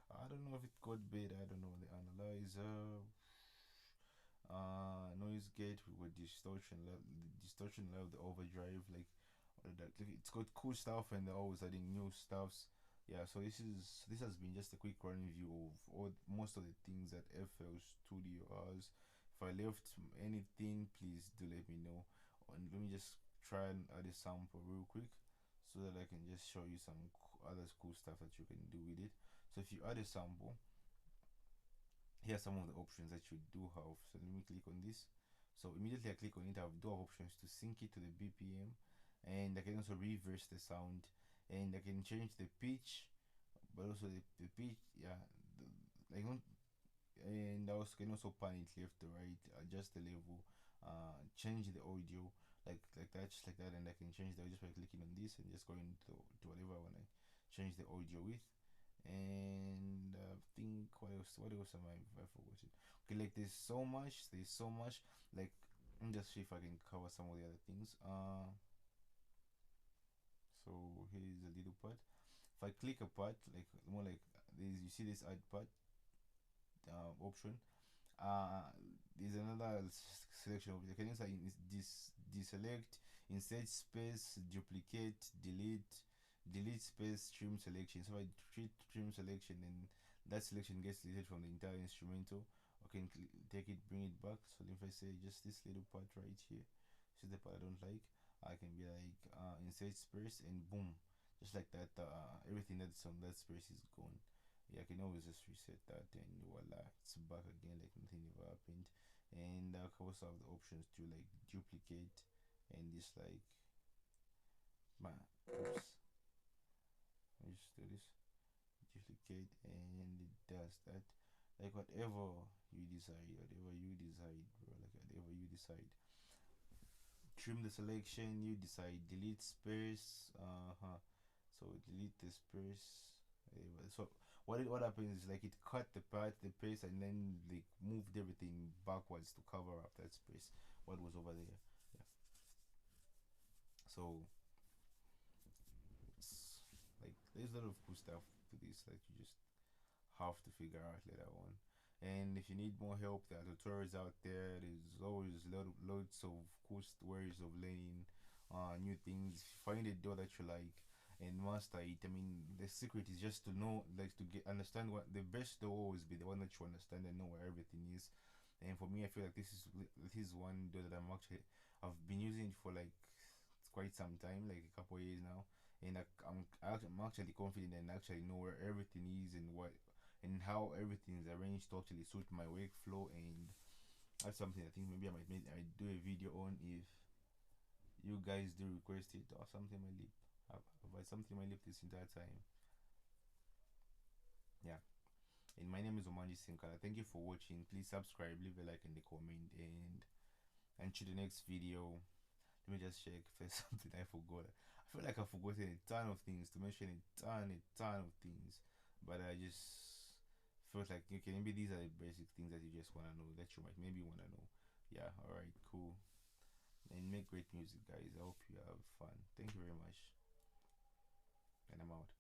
A: I don't know if it got better. I don't know the analyzer. Noise gate with distortion level, the overdrive, like it's got cool stuff and they're always adding new stuffs. Yeah, so this has been just a quick run review of most of the things that FL Studio has. If I left anything, please do let me know. And let me just try and add a sample real quick so that I can just show you some other cool stuff that you can do with it. So if you add a sample, here are some of the options that you do have. So let me click on this. So immediately I click on it, I do have options to sync it to the BPM, and I can also reverse the sound, and I can change the pitch, but also the pitch, yeah, like and I also can also pan it left to right, adjust the level, change the audio like that, just like that, and I can change the audio just by clicking on this and just going to whatever I want to change the audio with. And I think what else am I forgotten? Okay, like there's so much. Like, let me just see if I can cover some of the other things. So here's a little part. If I click a part, like more like this, you see this add part option. uh there's another selection of, you can use this deselect, insert space, duplicate, delete space, trim selection. So if I treat trim selection, and that selection gets deleted from the entire instrumental, I can take it, bring it back. So if I say just this little part right here, this is the part I don't like, I can be like insert space, and boom, just like that, everything that's on that space is gone. Yeah, I can always just reset that, and voila, it's back again like nothing ever happened. And I can also have the options to like duplicate, and just like, man, oops, let me just do this, duplicate, and it does that. Like whatever you decide, bro, like whatever you decide. Trim the selection, you decide, delete space, so delete the space. So what happens is like it cut the part, the pace, and then like moved everything backwards to cover up that space, what was over there. Yeah. So it's like there's a lot of cool stuff to this, like you just have to figure out later on. And if you need more help, there are tutorials out there. There's always loads of cool ways of learning new things. Find a door that you like and master it. I mean, the secret is just to know, like, to get understand what the best door, always be the one that you understand and know where everything is. And for me, I feel like this is one door that I've been using it for like quite some time, like a couple of years now, and I'm actually confident and actually know where everything is, and what and how everything is arranged to actually suit my workflow. And that's something I think maybe I do a video on, if you guys do request it, or something my lip. Have I something my lip this entire time? Yeah. And my name is Omani Sinkala. Thank you for watching. Please subscribe, leave a like and a comment, and until the next video. Let me just check if there's something I forgot. I feel like I've forgotten a ton of things to mention, a ton of things. But I just felt like, okay, maybe these are the basic things that you just want to know, that you might maybe want to know. Yeah, alright, cool. And make great music, guys. I hope you have fun. Thank you very much. And I'm out.